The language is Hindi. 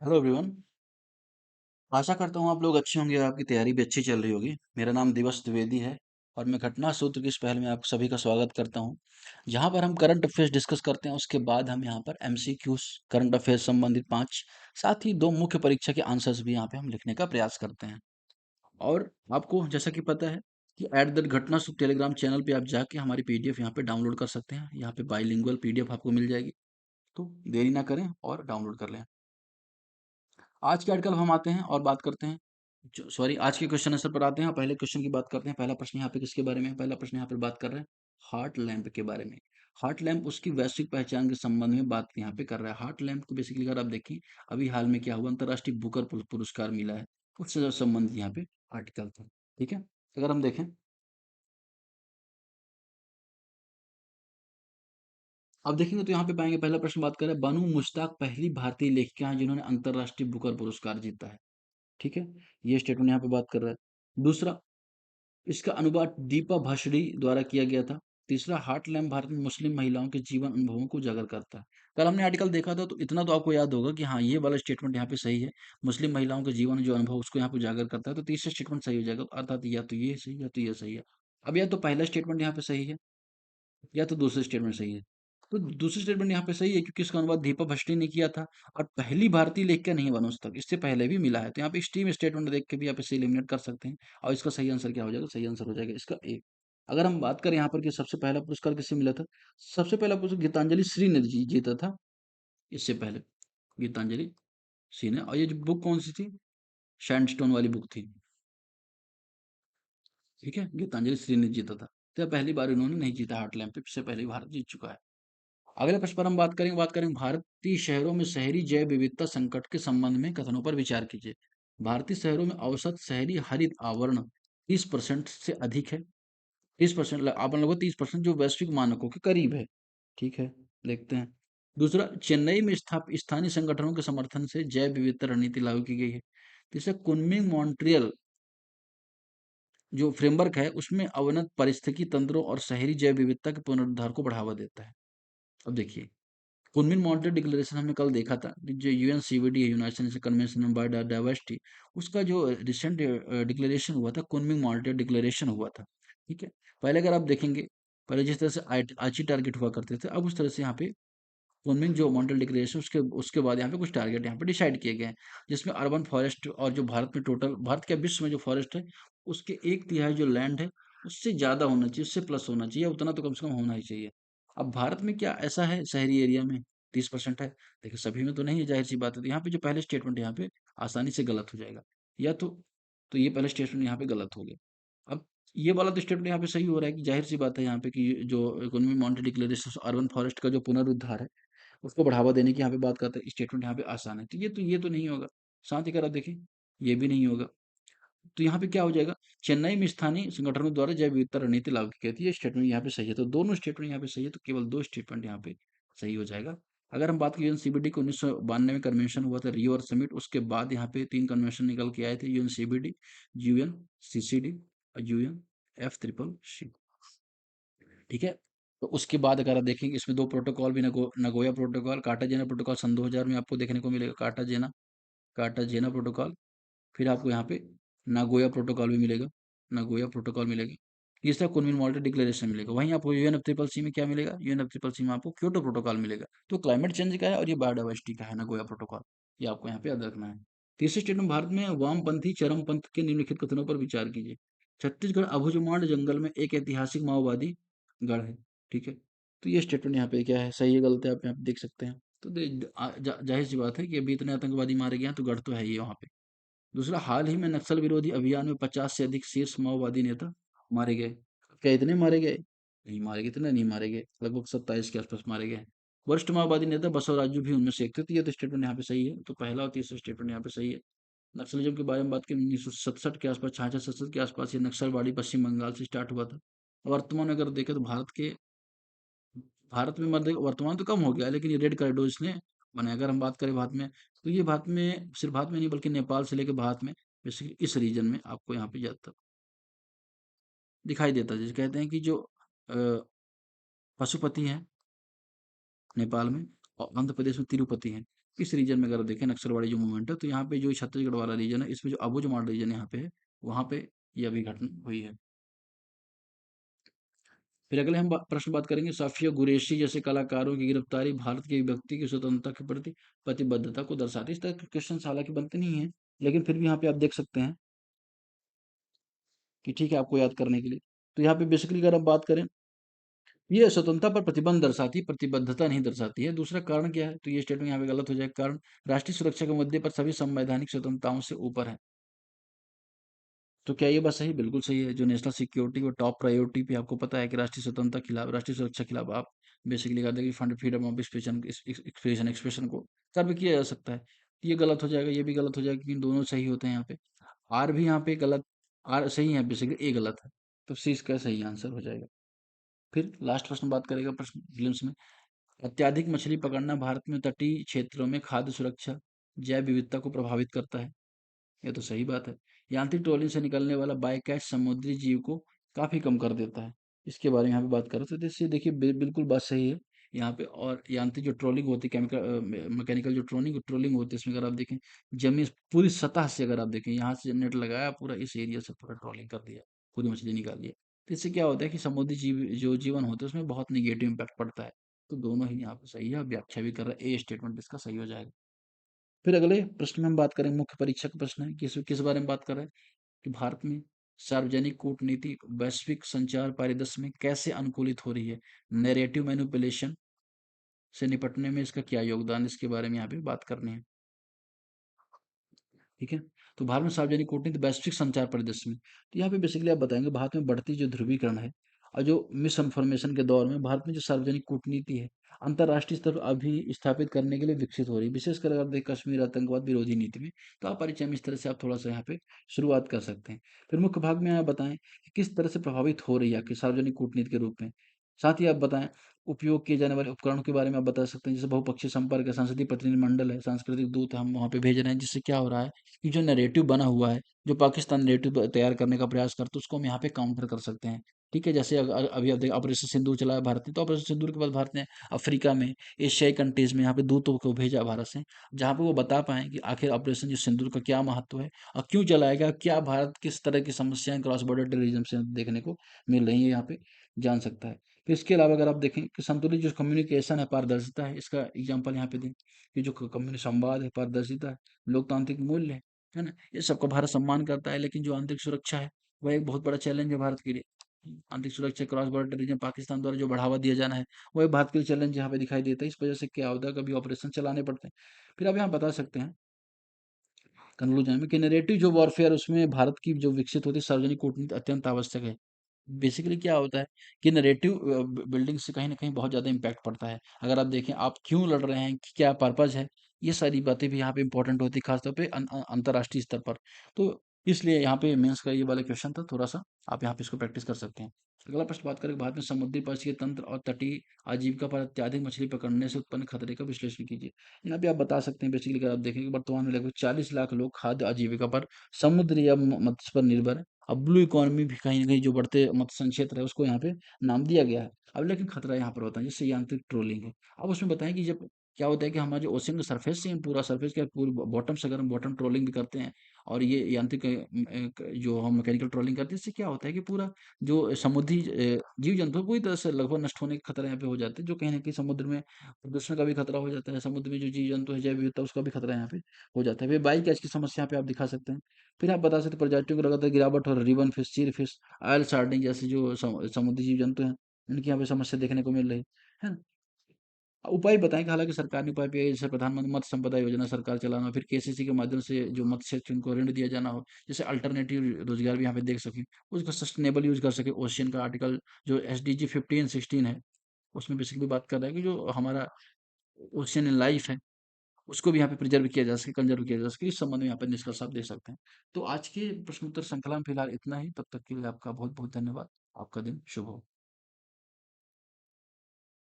Hello everyone. आशा करता हूँ आप लोग अच्छे होंगे और आपकी तैयारी भी अच्छी चल रही होगी। मेरा नाम दिवस द्विवेदी है और मैं घटना सूत्र की इस पहल में आप सभी का स्वागत करता हूँ, जहाँ पर हम करंट अफेयर्स डिस्कस करते हैं। उसके बाद हम यहाँ पर एमसीक्यूज, करंट अफेयर्स संबंधित 5, साथ ही 2 मुख्य परीक्षा के आंसर्स भी यहाँ पे हम लिखने का प्रयास करते हैं। और आपको जैसा कि पता है कि घटना सूत्र टेलीग्राम चैनल पे आप जाके हमारी पीडीएफ यहाँ पे डाउनलोड कर सकते हैं। यहाँ पे बाईलिंगुअल पीडीएफ आपको मिल जाएगी, तो देरी ना करें और डाउनलोड कर लें। आज के आर्टिकल हम आते हैं और बात करते हैं, सॉरी, आज के क्वेश्चन आंसर पर आते हैं। पहले क्वेश्चन की बात करते हैं। पहला प्रश्न यहाँ पे किसके बारे में है? पहला प्रश्न यहाँ पर बात कर रहे हैं हार्ट लैम्प के बारे में। हार्ट लैम्प उसकी वैश्विक पहचान के संबंध में बात यहाँ पे कर रहा है। हार्ट लैम्प को बेसिकली अगर आप देखें, अभी हाल में क्या हुआ, अंतर्राष्ट्रीय बुकर पुरस्कार मिला है, उससे संबंधित यहाँ पे आर्टिकल था। ठीक है, अगर हम देखें, अब देखेंगे तो यहाँ पे पाएंगे, पहला प्रश्न बात करें, बानू मुश्ताक पहली भारतीय लेखिका हैं जिन्होंने अंतर्राष्ट्रीय बुकर पुरस्कार जीता है। ठीक है, ये स्टेटमेंट यहाँ पे बात कर रहा है। दूसरा, इसका अनुवाद दीपा भाषड़ी द्वारा किया गया था। तीसरा, हार्ट लैम्प भारत में मुस्लिम महिलाओं के जीवन अनुभवों को उजागर करता है। कल हमने आर्टिकल देखा था, तो इतना तो आपको याद होगा कि हाँ, ये वाला स्टेटमेंट यहाँ पे सही है। मुस्लिम महिलाओं के जीवन जो अनुभव उसको यहाँ पे उजागर करता है, तो तीसरा स्टेटमेंट सही हो जाएगा। अर्थात या तो ये सही, या तो ये सही है। अब या तो पहला स्टेटमेंट यहाँ पे सही है, या तो दूसरा स्टेटमेंट सही है। तो दूसरा स्टेटमेंट यहाँ पे सही है, क्योंकि इसका अनुवाद दीपा भट्टी ने किया था और पहली भारतीय लेखिका नहीं बना उस तक, इससे पहले भी मिला है। तो यहाँ पे स्ट्रीम स्टेटमेंट देख के भी आप इसे एलिमिनेट कर सकते हैं। और इसका सही आंसर क्या हो जाएगा? सही आंसर हो जाएगा इसका ए। अगर हम बात करें यहाँ पर कि सबसे पहला पुरस्कार किससे मिला था, सबसे पहला पुरस्कार गीतांजलि श्री ने जीता था, इससे पहले गीतांजलि श्री ने। और ये जो बुक कौन सी थी? सैंडस्टोन वाली बुक थी। ठीक है, गीतांजलि श्री ने जीता था। तो पहली बार इन्होंने नहीं जीता हार्ट लैम्प पे, इससे पहले भारत जीत चुका है। अगले प्रश्न पर हम बात करेंगे भारतीय शहरों में शहरी जैव विविधता संकट के संबंध में कथनों पर विचार कीजिए। भारतीय शहरों में औसत शहरी हरित आवरण 30% से अधिक है। 30%, आप लगभग 30%, जो वैश्विक मानकों के करीब है। ठीक है, देखते हैं। दूसरा, चेन्नई में स्थानीय संगठनों के समर्थन से जैव विविधता रणनीति लागू की गई है। तीसरा, कुनमिंग मॉन्ट्रियल जो फ्रेमवर्क है, उसमें अवनत पारिस्थितिकी तंत्रों और शहरी जैव विविधता के पुनरुद्धार को बढ़ावा देता है। अब देखिए, कुनमिन मॉन्ट्रियल डिक्लेरेशन हमने कल देखा था, जो यूएनसीवीडी है, United nation convention on biodiversity, उसका जो रिसेंट डिक्लेरेशन हुआ था, कुनमिन मॉन्ट्रियल डिक्लेरेशन हुआ था। ठीक है, पहले अगर आप देखेंगे, पहले जिस तरह से आईची टारगेट हुआ करते थे, अब उस तरह से यहाँ पे कुनमिंग जो मॉन्ट्रियल डिक्लेरेशन, उसके उसके बाद यहाँ पे कुछ टारगेट यहाँ पे डिसाइड किए गए हैं, जिसमें अर्बन फॉरेस्ट और जो भारत में टोटल, भारत के विश्व में जो फॉरेस्ट है, उसके 1/3 जो लैंड है, उससे ज़्यादा होना चाहिए, उससे प्लस होना चाहिए, उतना तो कम से कम होना ही चाहिए। अब भारत में क्या ऐसा है शहरी एरिया में 30% है? देखिए, सभी में तो नहीं है, जाहिर सी बात है। तो यहाँ पे जो पहले स्टेटमेंट यहाँ पे आसानी से गलत हो जाएगा, या तो ये पहले स्टेटमेंट यहाँ पे गलत हो गया। अब ये वाला तो स्टेटमेंट यहाँ पे सही हो रहा है कि जाहिर सी बात है यहाँ पे कि जो economy monetary declaration urban forest का जो पुनरुद्धार है, उसको बढ़ावा देने की यहाँ पे बात करते हैं, स्टेटमेंट यहाँ पे आसान है। तो ये तो नहीं होगा। साथ ही अगर आप देखें, ये भी नहीं होगा। तो यहाँ पे क्या हो जाएगा? चेन्नई में स्थानीय संगठनों द्वारा जैव विविधता रणनीति लागू की गई थी, ये स्टेटमेंट यहाँ पे सही है। तो दोनों स्टेटमेंट यहाँ पे सही है, तो केवल 2 स्टेटमेंट यहाँ पे सही हो जाएगा। अगर हम बात करें, यूएनसीबीडी को 1992 में कन्वेंशन हुआ था, रियो और समिट, उसके बाद यहाँ पे 3 कन्वेंशन निकल के आए थे, यूएनसीबीडी, यूएनसीसीडी और यूएनएफसीसीसी। ठीक है, तो उसके बाद अगर आप देखेंगे, इसमें 2 प्रोटोकॉल भी, नगोया प्रोटोकॉल, कार्टाजेना प्रोटोकॉल सन 2000 में आपको देखने को मिलेगा। कार्टाजेना प्रोटोकॉल, फिर आपको यहाँ पे नागोया प्रोटोकॉल भी मिलेगा, नागोया प्रोटोकॉल मिलेगा। तीसरा, कुनमिन मॉडल डिक्लेरेशन मिलेगा। वहीं आपको यूएनएफसीसीसी में क्या मिलेगा? यूएनएफसीसीसी में आपको क्योटो प्रोटोकॉल मिलेगा। तो क्लाइमेट चेंज का है और ये बायोडाइवर्सिटी का है, नागोया प्रोटोकॉल। ये आपको यहाँ पे याद रखना है। तीसरे स्टेटमेंट, भारत में वामपंथी चरमपंथ के निम्नलिखित कथनों पर विचार कीजिए। छत्तीसगढ़ अभुजमाड़ जंगल में एक ऐतिहासिक माओवादी गढ़ है। ठीक है, तो ये स्टेटमेंट यहाँ पे क्या है, सही है गलत है, आप यहाँ पे देख सकते हैं। तो जाहिर सी बात है कि अभी इतने आतंकवादी मारे गए हैं, तो गढ़ तो है ही वहाँ पे। दूसरा, हाल ही में नक्सल विरोधी अभियान में 50 से अधिक शीर्ष माओवादी नेता मारे गए। क्या इतने मारे गए? नहीं मारे गए, इतने नहीं मारे गए, लगभग 27 के आसपास मारे गए। वरिष्ठ माओवादी नेता बसवराजू भी उनमें से एक थे। तो ये तो स्टेटमेंट यहाँ पे सही है, तो पहला और तीसरा स्टेटमेंट यहाँ पे सही है। नक्सलिज्म के बारे में बात करें, 1967 के आसपास, 66-67 के आसपास ये नक्सलवाड़ी पश्चिम बंगाल से स्टार्ट हुआ था। वर्तमान में अगर देखें, तो भारत में मतलब वर्तमान तो कम हो गया है, लेकिन ये रेड कॉरिडोर इसने बनाया। अगर हम बात करें भारत में, तो ये भारत में, सिर्फ भारत में नहीं बल्कि नेपाल से लेकर भारत में, बेसिकली इस रीजन में आपको यहाँ पे ज़्यादातर दिखाई देता है। जैसे कहते हैं कि जो पशुपति हैं नेपाल में, और आंध्र प्रदेश में तिरुपति है। इस रीजन में अगर आप देखें नक्सलवाड़ी जो मूवमेंट है, तो यहाँ पे जो छत्तीसगढ़ वाला रीजन है, इसमें जो अबुझमाड़ रीजन यहाँ पे है, वहाँ पे ये अभी घटना हुई है। फिर अगले हम प्रश्न बात करेंगे, साफिया कुरैशी जैसे कलाकारों की गिरफ्तारी भारत के व्यक्ति की स्वतंत्रता के प्रति प्रतिबद्धता को दर्शाती है। इस तरह के क्वेश्चन हालांकि बनते नहीं है, लेकिन फिर भी यहाँ पे आप देख सकते हैं कि ठीक है आपको याद करने के लिए। तो यहाँ पे बेसिकली अगर हम बात करें, ये स्वतंत्रता पर प्रतिबंध दर्शाती है, प्रतिबद्धता नहीं दर्शाती है। दूसरा कारण क्या है, तो ये स्टेटमेंट यहाँ पे गलत हो जाएगा। कारण, राष्ट्रीय सुरक्षा के मुद्दे पर सभी संवैधानिक स्वतंत्रताओं से ऊपर है। तो क्या ये बात सही? बिल्कुल सही है। जो नेशनल सिक्योरिटी और टॉप प्रायोरिटी पे आपको पता है कि राष्ट्रीय स्वतंत्रता खिलाफ, राष्ट्रीय सुरक्षा खिलाफ आप बेसिकली कहते हैं कि फंड फ्रीडम ऑफ एक्सप्रेशन को सर्व किया जा सकता है। ये गलत हो जाएगा, ये भी गलत हो जाएगा, क्योंकि दोनों सही होते हैं यहाँ पे। आर भी यहाँ पे गलत, आर सही है बेसिकली, ए गलत है। तो सी इसका सही आंसर हो जाएगा। फिर लास्ट प्रश्न बात करेगा प्रश्न फिल्म्स में, अत्याधिक मछली पकड़ना भारत में तटीय क्षेत्रों में खाद्य सुरक्षा, जैव विविधता को प्रभावित करता है। ये तो सही बात है। यांत्रिक ट्रोलिंग से निकलने वाला बाई कैच समुद्री जीव को काफी कम कर देता है। इसके बारे में यहाँ पे बात कर रहे थे, तो इससे देखिए बिल्कुल बात सही है यहाँ पे। और यांत्रिक जो ट्रोलिंग होती है, केमिकल मैकेनिकल जो ट्रोलिंग ट्रोलिंग होती है, इसमें अगर आप देखें जमीन पूरी सतह से, अगर आप देखें यहाँ से नेट लगाया पूरा, इस एरिया से पूरा ट्रोलिंग कर दिया, पूरी मछली निकाल लिया। तो इससे क्या होता है कि समुद्री जीव जो जीवन होते हैं उसमें बहुत निगेटिव इम्पैक्ट पड़ता है। तो दोनों ही यहाँ पे सही है, व्याख्या भी कर रहा है, ए स्टेटमेंट इसका सही हो जाएगा। फिर अगले प्रश्न में हम बात करें, मुख्य परीक्षा का प्रश्न है, किस किस बारे में बात कर रहे हैं कि भारत में सार्वजनिक कूटनीति वैश्विक संचार परिदृश्य में कैसे अनुकूलित हो रही है, नैरेटिव मैनिपुलेशन से निपटने में इसका क्या योगदान, इसके बारे में यहाँ पे बात करनी है। ठीक है, तो भारत में सार्वजनिक कूटनीति वैश्विक संचार परिदृश्य में, तो यहाँ पे बेसिकली आप बताएंगे भारत में बढ़ती जो ध्रुवीकरण है और जो मिस इन्फॉर्मेशन के दौर में भारत में जो सार्वजनिक कूटनीति है, अंतर्राष्ट्रीय स्तर पर अभी स्थापित करने के लिए विकसित हो रही है, विशेषकर अगर देखें कश्मीर आतंकवाद विरोधी नीति में। तो आप परिचय में इस तरह से आप थोड़ा सा यहाँ पे शुरुआत कर सकते हैं। फिर मुख्य भाग में आप बताएं कि किस तरह से प्रभावित हो रही है आपकी सार्वजनिक कूटनीति के रूप में। साथ ही आप बताएं उपयोग किए जाने वाले उपकरणों के बारे में आप बता सकते हैं, जैसे बहुपक्षीय संपर्क है, संसदीय प्रतिनिधिमंडल है, सांस्कृतिक दूत है, हम वहाँ पे भेज रहे हैं, जिससे क्या हो रहा है कि जो नैरेटिव बना हुआ है, जो पाकिस्तान नैरेटिव तैयार करने का प्रयास करते हैं, उसको हम यहाँ पे काउंटर कर सकते हैं। ठीक है, जैसे अभी आप देखिए ऑपरेशन सिंदूर चलाया भारत ने, तो ऑपरेशन सिंदूर के बाद भारत ने अफ्रीका में, एशियाई कंट्रीज में यहाँ पे दूतों को भेजा भारत से, जहाँ पे वो बता पाए कि आखिर ऑपरेशन जो सिंदूर का क्या महत्व है और क्यों चलाया गया, क्या भारत किस तरह की समस्याएं क्रॉस बॉर्डर टेररिज्म से देखने को मिल रही है, यहाँ पे जान सकता है। फिर इसके अलावा अगर आप देखें कि संतुलित जो कम्युनिकेशन है, पारदर्शिता है, इसका एग्जांपल यहाँ पे दें कि जो कम्युनिक संवाद है, पारदर्शिता है, लोकतांत्रिक मूल्य है ना, ये सबका भारत सम्मान करता है। लेकिन जो आंतरिक सुरक्षा है, वह एक बहुत बड़ा चैलेंज है भारत के लिए। आंतरिक सुरक्षा, क्रॉस बॉर्डर टेररिज्म, पाकिस्तान द्वारा जो बढ़ावा दिया जाना है, वह भारत के लिए चैलेंज यहाँ पे दिखाई देता है। इस वजह से क्या होता है, कभी ऑपरेशन चलाने पड़ते हैं। फिर आप यहाँ बता सकते हैं कंक्लूजन में कि नैरेटिव जो वॉरफेयर, उसमें भारत की जो विकसित होती है सार्वजनिक कूटनीति अत्यंत आवश्यक है। बेसिकली क्या होता है कि नैरेटिव बिल्डिंग से कहीं ना कहीं बहुत ज़्यादा इम्पैक्ट पड़ता है। अगर आप देखें आप क्यों लड़ रहे हैं, कि क्या पर्पज़ है, ये सारी बातें भी यहाँ पे इंपॉर्टेंट होती है, खासतौर पे अंतर्राष्ट्रीय स्तर पर। तो इसलिए यहाँ पे मेंस का ये वाला क्वेश्चन था, थोड़ा सा आप यहाँ पे इसको प्रैक्टिस कर सकते हैं। अगला प्रश्न बात करें, भारत में समुद्री पारिस्थितिकी तंत्र और तटीय आजीविका पर अत्यधिक मछली पकड़ने से उत्पन्न खतरे का विश्लेषण कीजिए। यहाँ पे आप बता सकते हैं बेसिकली, अगर आप देखें कि वर्तमान में लगभग 40 लाख लोग खाद्य आजीविका पर, समुद्र या मत्स्य पर निर्भर है। अब ब्लू इकोनॉमी भी कहीं न कहीं जो बढ़ते मत्स्य क्षेत्र है, उसको यहाँ पे नाम दिया गया है। अब लेकिन खतरा यहाँ पर होता है, जैसे यांत्रिक ट्रोलिंग है। अब उसमें बताएँ कि जब क्या होता है कि हमारा जो ओशियन का सरफेस है, पूरा सरफेस क्या पूरी बॉटम से अगर हम बॉटम ट्रोलिंग भी करते हैं, और ये यांत्रिक जो हम मैकेनिकल ट्रोलिंग करते हैं, इससे क्या होता है कि पूरा जो समुद्री जीव-जंतु है, पूरी तरह से लगभग नष्ट होने के खतरा यहाँ पे हो जाते हैं, जो कहीं न कहीं समुद्र में प्रदूषण का भी खतरा हो जाता है। समुद्र में जो जीव-जंतु है, जैव विविधता, उसका भी खतरा यहाँ पे हो जाता है। फिर बाई कैच की समस्या यहाँ पे आप दिखा सकते हैं। फिर आप बता सकते हैं प्रजातियों को लगातार गिरावट हो रही है, ribbon fish, seal fish, oil sardine जैसे जो समुद्री जीव जंतु हैं, इनकी यहाँ पे समस्या देखने को मिल रही है ना। उपाय बताएं कि हालांकि सरकार ने उपाय किया है, जैसे प्रधानमंत्री मत्स्य संपदा योजना सरकार चलाना, फिर केसीसी के माध्यम से जो मत्स्य क्षेत्र उनको ऋण दिया जाना हो, जैसे अल्टरनेटिव रोजगार भी यहाँ पे देख सकें, उसका सस्टेनेबल यूज कर सके। ओशियन का आर्टिकल जो SDG 15-16 है, उसमें बेसिकली बात कर रहा है कि जो हमारा ओशियन इन लाइफ है, उसको भी यहाँ पे प्रिजर्व किया जा सके, कंजर्व किया जा सके। इस संबंध में यहाँ पे निष्कर्ष आप दे सकते हैं। तो आज के प्रश्नोत्तर श्रृंखला में फिलहाल इतना ही। तब तक के लिए आपका बहुत बहुत धन्यवाद। आपका दिन शुभ हो।